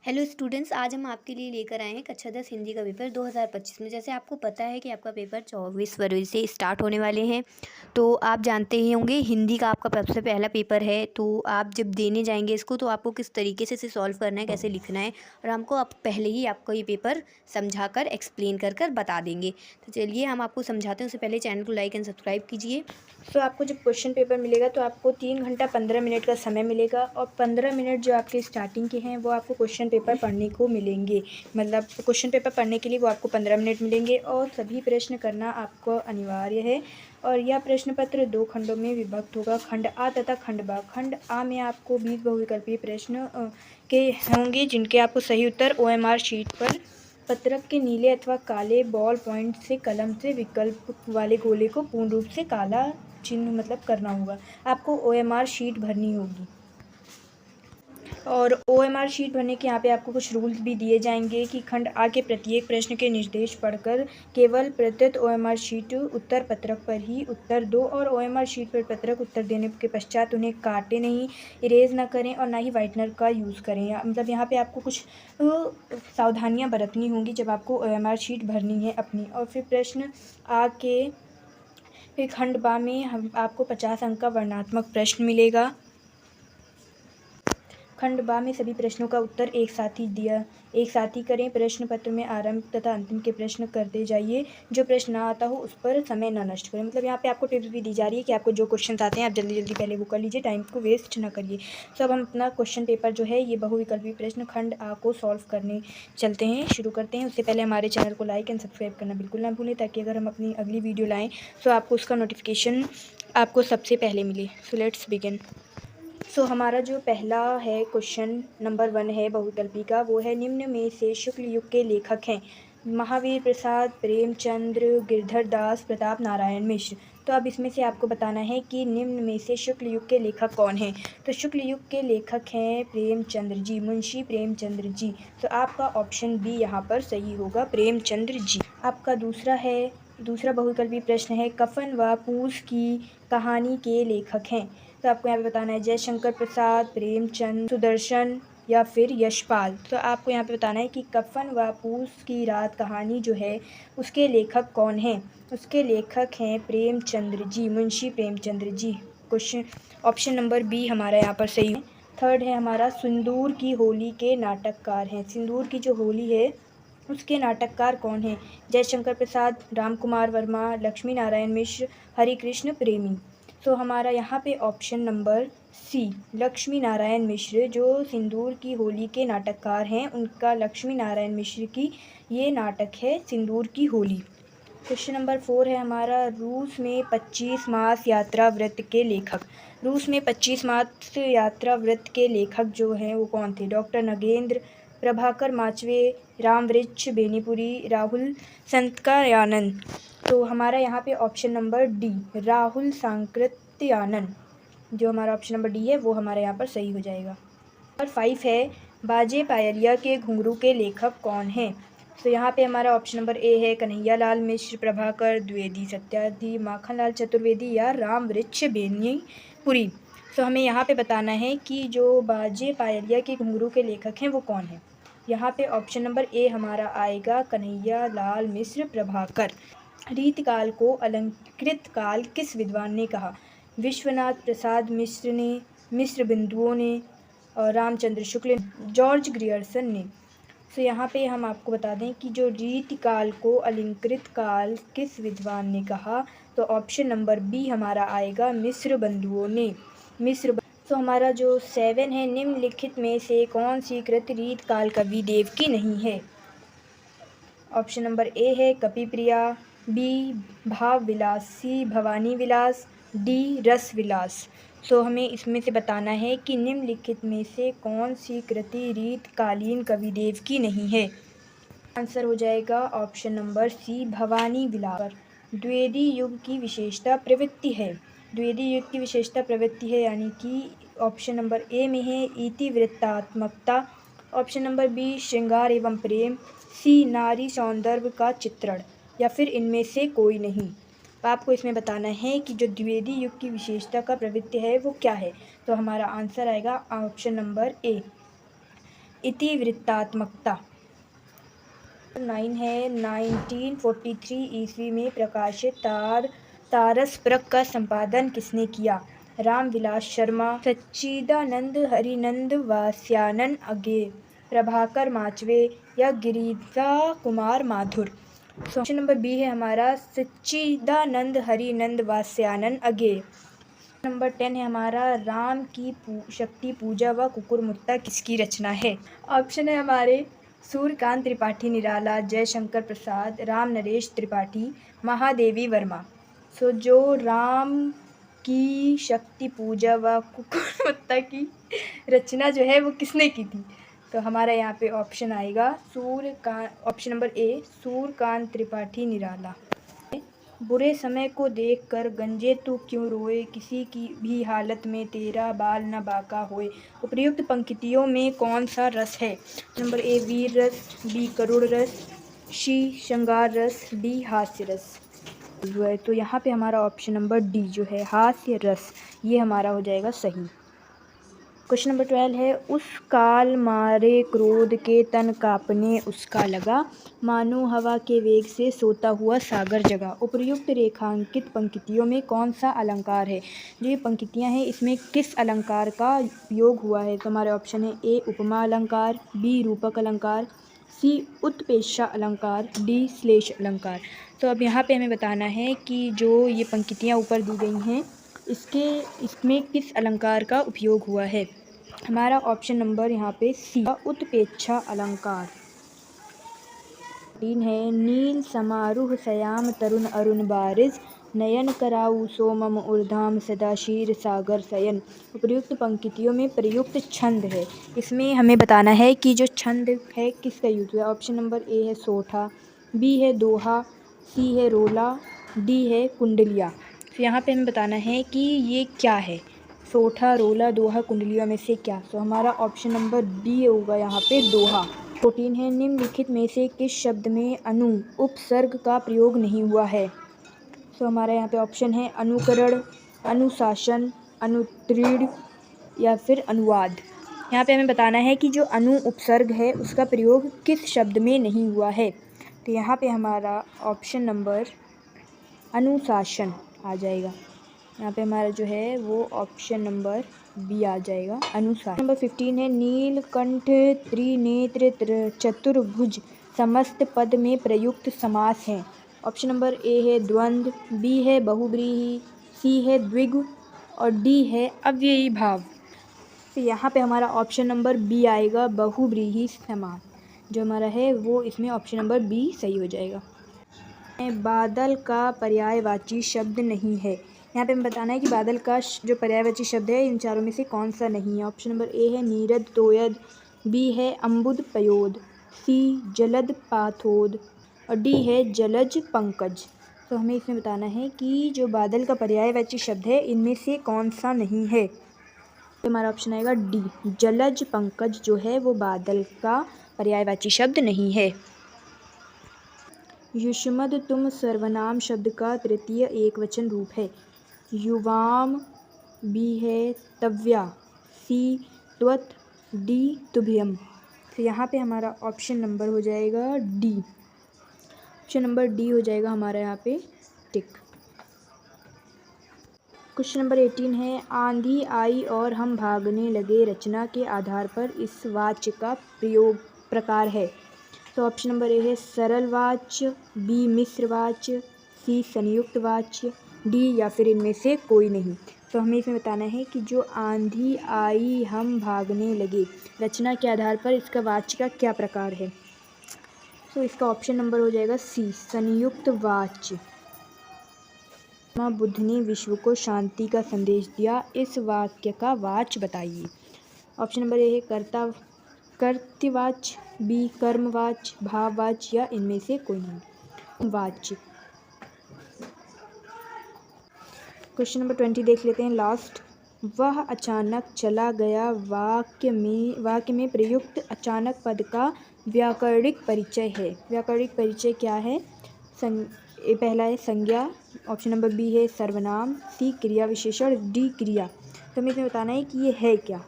Hello students, आज हम आपके लिए लेकर आए हैं कक्षा 10 हिंदी का पेपर 2025 में। जैसे आपको पता है कि आपका पेपर 24 फरवरी से स्टार्ट होने वाले हैं, तो आप जानते ही होंगे हिंदी का आपका सबसे पहला पेपर है। तो आप जब देने जाएंगे इसको, तो आपको किस तरीके से इसे सॉल्व करना है, कैसे लिखना है, और हमको आप पहले ही आपको ये पेपर समझा कर एक्सप्लेन कर बता देंगे। तो चलिए हम आपको समझाते हैं। उससे पहले चैनल को लाइक एंड सब्सक्राइब कीजिए। तो आपको जब क्वेश्चन पेपर मिलेगा तो आपको 3 घंटा 15 मिनट का समय मिलेगा और 15 मिनट जो आपके स्टार्टिंग के हैं वो आपको क्वेश्चन पेपर पढ़ने को मिलेंगे। मतलब क्वेश्चन पेपर पढ़ने के लिए वो आपको 15 मिनट मिलेंगे और सभी प्रश्न करना आपको अनिवार्य है। और यह प्रश्न पत्र 2 खंडों में विभक्त होगा, खंड आ तथा खंड बा। खंड आ में आपको 20 बहुविकल्पीय प्रश्न के होंगे, जिनके आपको सही उत्तर OMR शीट पर पत्रक के नीले अथवा काले बॉल पॉइंट से कलम से विकल्प वाले गोले को पूर्ण रूप से काला चिन्ह मतलब करना होगा। आपको OMR शीट भरनी होगी और OMR शीट भरने के यहाँ पे आपको कुछ रूल्स भी दिए जाएंगे कि खंड आ के प्रत्येक प्रश्न के निर्देश पढ़कर केवल प्रत्येक OMR शीट उत्तर पत्रक पर ही उत्तर दो और OMR शीट पर पत्रक उत्तर देने के पश्चात उन्हें काटे नहीं, इरेज ना करें और ना ही वाइटनर का यूज़ करें। मतलब यहाँ पे आपको कुछ सावधानियाँ बरतनी होंगी जब आपको OMR शीट भरनी है अपनी। और फिर प्रश्न आ के फिर खंड बा में हम आपको 50 अंक का वर्णनात्मक प्रश्न मिलेगा। खंड बा में सभी प्रश्नों का उत्तर एक साथ ही करें। प्रश्न पत्र में आरंभ तथा अंतिम के प्रश्न करते जाइए। जो प्रश्न ना आता हो उस पर समय ना नष्ट करें। मतलब यहाँ पे आपको टिप्स भी दी जा रही है कि आपको जो क्वेश्चन आते हैं आप जल्दी जल्दी पहले वो कर लीजिए, टाइम को वेस्ट ना करिए। तो अब हम अपना क्वेश्चन पेपर जो है ये बहुविकल्पीय प्रश्न खंड आ को सॉल्व करने चलते हैं, शुरू करते हैं। उससे पहले हमारे चैनल को लाइक एंड सब्सक्राइब करना बिल्कुल ना भूलें, ताकि अगर हम अपनी अगली वीडियो लाएँ तो आपको उसका नोटिफिकेशन आपको सबसे पहले मिले। So let's begin. हमारा जो पहला है क्वेश्चन नंबर 1 है बहुविकल्पी का, वो है निम्न में से शुक्ल युग के लेखक हैं महावीर प्रसाद, प्रेमचंद्र, गिरधर दास, प्रताप नारायण मिश्र। तो अब इसमें से आपको बताना है कि निम्न में से शुक्ल युग के लेखक कौन हैं। तो शुक्ल युग के लेखक हैं प्रेमचंद्र जी, मुंशी प्रेमचंद्र जी। तो आपका ऑप्शन बी यहाँ पर सही होगा, प्रेमचंद्र जी। आपका दूसरा बहुविकल्पी प्रश्न है कफन व पूस की कहानी के लेखक हैं। तो आपको यहाँ पे बताना है जयशंकर प्रसाद, प्रेमचंद, सुदर्शन या फिर यशपाल। तो आपको यहाँ पे बताना है कि कफन व पूस की रात कहानी जो है उसके लेखक कौन हैं। उसके लेखक हैं Premchandra ji, Munshi Premchandra ji. Question option number B हमारा यहाँ पर सही है। थर्ड है हमारा सिंदूर की होली के नाटककार हैं। सिंदूर की जो होली है उसके नाटककार कौन हैं। जयशंकर प्रसाद, राम कुमार वर्मा, लक्ष्मी नारायण मिश्र, हरिकृष्ण प्रेमी। तो हमारा यहाँ पे option number C Lakshmi Narayan Mishra जो सिंदूर की होली के नाटककार हैं, उनका लक्ष्मी नारायण मिश्र की ये नाटक है सिंदूर की होली। क्वेश्चन नंबर 4 है हमारा रूस में 25 मास यात्रा व्रत के लेखक। रूस में 25 मास यात्रा व्रत के लेखक जो हैं वो कौन थे। डॉक्टर नगेंद्र, प्रभाकर माचवे, रामवृक्ष बेनीपुरी, राहुल संतकायानंद। तो हमारा यहाँ पे ऑप्शन नंबर डी राहुल सांकृत्यानंद, जो हमारा ऑप्शन नंबर डी है वो हमारे यहाँ पर सही हो जाएगा। नंबर 5 है बाजे पायलिया के घुंघरू के लेखक कौन हैं। तो यहाँ पे हमारा ऑप्शन नंबर ए है कन्हैयालाल मिश्र, प्रभाकर द्विवेदी सत्यार्थी, माखनलाल चतुर्वेदी या रामवृक्ष बेनीपुरी। तो हमें यहाँ पे बताना है कि जो बाजे पायलिया के घुंघरू के लेखक हैं वो कौन हैं। यहाँ पे ऑप्शन नंबर ए हमारा आएगा कन्हैयालाल मिश्र, प्रभाकर। रीतकाल को अलंकृत काल किस विद्वान ने कहा। विश्वनाथ प्रसाद मिश्र ने, मिश्र बिंदुओं ने, और रामचंद्र शुक्ल, जॉर्ज ग्रियर्सन ने। तो यहाँ पे हम आपको बता दें कि जो रीतिकाल को अलंकृत काल किस विद्वान ने कहा, तो ऑप्शन नंबर बी हमारा आएगा मिश्र बंधुओं ने। तो हमारा जो 7 है निम्नलिखित में से कौन सी कृति रीतकाल कवि देव की नहीं है। ऑप्शन नंबर ए है कपिप्रिया, बी भाव विलासी भवानी विलास, डी रस विलास। तो हमें इसमें से बताना है कि निम्नलिखित में से कौन सी कृति रीतकालीन कविदेव की नहीं है। आंसर हो जाएगा ऑप्शन नंबर सी भवानी विलास। द्विवेदी युग की विशेषता प्रवृत्ति है। द्विवेदी युग की विशेषता प्रवृत्ति है, यानी कि ऑप्शन नंबर ए में है इतिवृत्तात्मकता, ऑप्शन नंबर बी श्रृंगार एवं प्रेम, सी नारी सौंदर्य का चित्रण, या फिर इनमें से कोई नहीं। तो आपको इसमें बताना है कि जो द्विवेदी युग की विशेषता का प्रवृत्ति है वो क्या है। तो हमारा आंसर आएगा ऑप्शन नंबर ए इतिवृत्तात्मकता। 9 है 1943 ईस्वी में प्रकाशित तारसप्रक का संपादन किसने किया? रामविलास शर्मा, सच्चिदानंद हरिनंद वात्स्यायन अज्ञे, प्रभाकर माचवे या Girija Kumar Mathur. Option number B है हमारा सच्चिदानंद हरिनंद वात्स्यायन अज्ञे। नंबर 10 है हमारा राम की शक्ति पूजा व कुकुरमुत्ता किसकी रचना है? ऑप्शन है हमारे सूर्यकांत त्रिपाठी निराला, जयशंकर प्रसाद, राम नरेश त्रिपाठी, महादेवी वर्मा। जो राम की शक्ति पूजा व कुकुरमुत्ता की रचना जो है वो किसने की थी? तो हमारा यहाँ पे ऑप्शन आएगा option number A Suryakant Tripathi Nirala. बुरे समय को देखकर गंजे तू क्यों रोए, किसी की भी हालत में तेरा बाल न बाका होए। उपर्युक्त पंक्तियों में कौन सा रस है? नंबर ए वीर रस, बी करुण रस, सी श्रृंगार रस, डी हास्य रस। तो यहाँ पे हमारा ऑप्शन नंबर डी जो है हास्य रस, ये हमारा हो जाएगा सही। क्वेश्चन नंबर 12 है उस काल मारे क्रोध के तन कांपने उसका लगा, मानो हवा के वेग से सोता हुआ सागर जगा। उपर्युक्त रेखांकित पंक्तियों में कौन सा अलंकार है? जो ये पंक्तियां हैं इसमें किस अलंकार का उपयोग हुआ है? तो हमारे ऑप्शन है ए उपमा अलंकार, बी रूपक अलंकार, सी उत्प्रेक्षा अलंकार, डी श्लेष अलंकार। तो अब यहाँ पे हमें बताना है कि जो ये पंक्तियाँ ऊपर दी गई हैं इसमें किस अलंकार का उपयोग हुआ है? हमारा ऑप्शन नंबर यहाँ पे सी उत्प्रेक्षा अलंकार। 3 है नील समारूह श्याम तरुण अरुण बारिज, नयन कराऊ सोमम ऊर्धाम सदा क्षीर सागर शयन। उपर्युक्त पंक्तियों में प्रयुक्त छंद है, इसमें हमें बताना है कि जो छंद है किसका यूज हुआ। ऑप्शन नंबर ए है सोठा, बी है दोहा, सी है रोला, डी है कुंडलिया। तो यहाँ पे हमें बताना है कि ये क्या है, सोठा, रोला, दोहा, कुंडलिया में से क्या। तो हमारा ऑप्शन नंबर डी होगा यहाँ पे दोहा। 14 है निम्नलिखित में से किस शब्द में अनु उपसर्ग का प्रयोग नहीं हुआ है? तो हमारा यहाँ पे ऑप्शन है अनुकरण, अनुशासन, अनुत्तीर्ण या फिर अनुवाद। यहाँ पे हमें बताना है कि जो अनु उपसर्ग है उसका प्रयोग किस शब्द में नहीं हुआ है। तो यहाँ पे हमारा ऑप्शन नंबर अनुशासन आ जाएगा। यहाँ पे हमारा जो है वो ऑप्शन नंबर बी आ जाएगा अनुशासन। नंबर 15 है नीलकंठ त्रिनेत्र चतुर्भुज समस्त पद में प्रयुक्त समास हैं। ऑप्शन नंबर ए है द्वंद्व, बी है बहुव्रीहि, सी है द्विगु और डी है अव्ययी भाव। तो यहाँ पे हमारा ऑप्शन नंबर बी आएगा बहुव्रीहि समास, जो हमारा है वो इसमें ऑप्शन नंबर बी सही हो जाएगा। बादल का पर्यायवाची शब्द नहीं है। यहाँ पे हमें बताना है कि बादल का जो पर्यायवाची शब्द है इन चारों में से कौन सा नहीं है। ऑप्शन नंबर ए है नीरद तोयद, बी है अम्बुद पयोद, सी जलद पाथोद और डी है जलज पंकज। तो हमें इसमें बताना है कि जो बादल का पर्यायवाची शब्द है इनमें से कौन सा नहीं है। तो हमारा ऑप्शन आएगा डी जलज पंकज जो है वो बादल का पर्यायवाची शब्द नहीं है। युष्मद तुम सर्वनाम शब्द का तृतीय एकवचन रूप है। युवाम, बी है तव्या, सी त्वत, डी तुभ्यम। तो यहाँ पे हमारा ऑप्शन नंबर हो जाएगा डी, ऑप्शन नंबर डी हो जाएगा हमारा यहाँ पे टिक। क्वेश्चन नंबर 18 है आंधी आई और हम भागने लगे रचना के आधार पर इस वाक्य का प्रकार है। तो ऑप्शन नंबर ए है सरल वाच्य, बी मिश्र वाच्य, सी संयुक्त वाच्य, डी या फिर इनमें से कोई नहीं। तो हमें इसमें बताना है कि जो आंधी आई हम भागने लगे रचना के आधार पर इसका वाच्य का क्या प्रकार है। तो इसका ऑप्शन नंबर हो जाएगा सी संयुक्त वाच्य। बुद्ध ने विश्व को शांति का संदेश दिया, इस वाक्य का वाच्य बताइए। ऑप्शन नंबर ए है कर्तवाच्य, बी कर्मवाच्य, भाववाच्य या इनमें से कोई नहीं वाच्य। क्वेश्चन नंबर 20 देख लेते हैं लास्ट। वह अचानक चला गया वाक्य में प्रयुक्त अचानक पद का व्याकरणिक परिचय है। व्याकरणिक परिचय क्या है? पहला है संज्ञा, ऑप्शन नंबर बी है सर्वनाम, सी क्रिया विशेषण, डी क्रिया। तो हमें इसमें बताना है कि ये है क्या।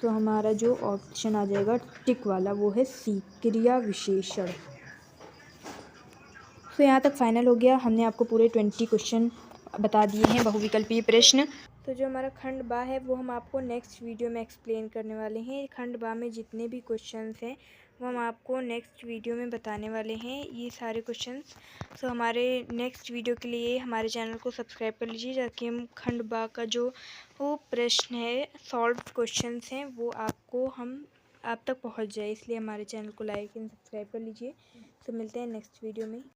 तो हमारा जो ऑप्शन आ जाएगा टिक वाला वो है सी, क्रिया विशेषण। तो यहाँ तक फाइनल हो गया। हमने आपको पूरे 20 क्वेश्चन बता दिए हैं, बहुविकल्पीय प्रश्न। तो जो हमारा खंड बा है वो हम आपको नेक्स्ट वीडियो में एक्सप्लेन करने वाले हैं। खंड बा में जितने भी क्वेश्चंस हैं वो हम आपको नेक्स्ट वीडियो में बताने वाले हैं, ये सारे क्वेश्चंस। तो हमारे नेक्स्ट वीडियो के लिए हमारे चैनल को सब्सक्राइब कर लीजिए, ताकि हम खंड बा का जो वो प्रश्न है, सॉल्व क्वेश्चंस हैं, वो आपको हम आप तक पहुंच जाए, इसलिए हमारे चैनल को लाइक एंड सब्सक्राइब कर लीजिए। तो मिलते हैं नेक्स्ट वीडियो में।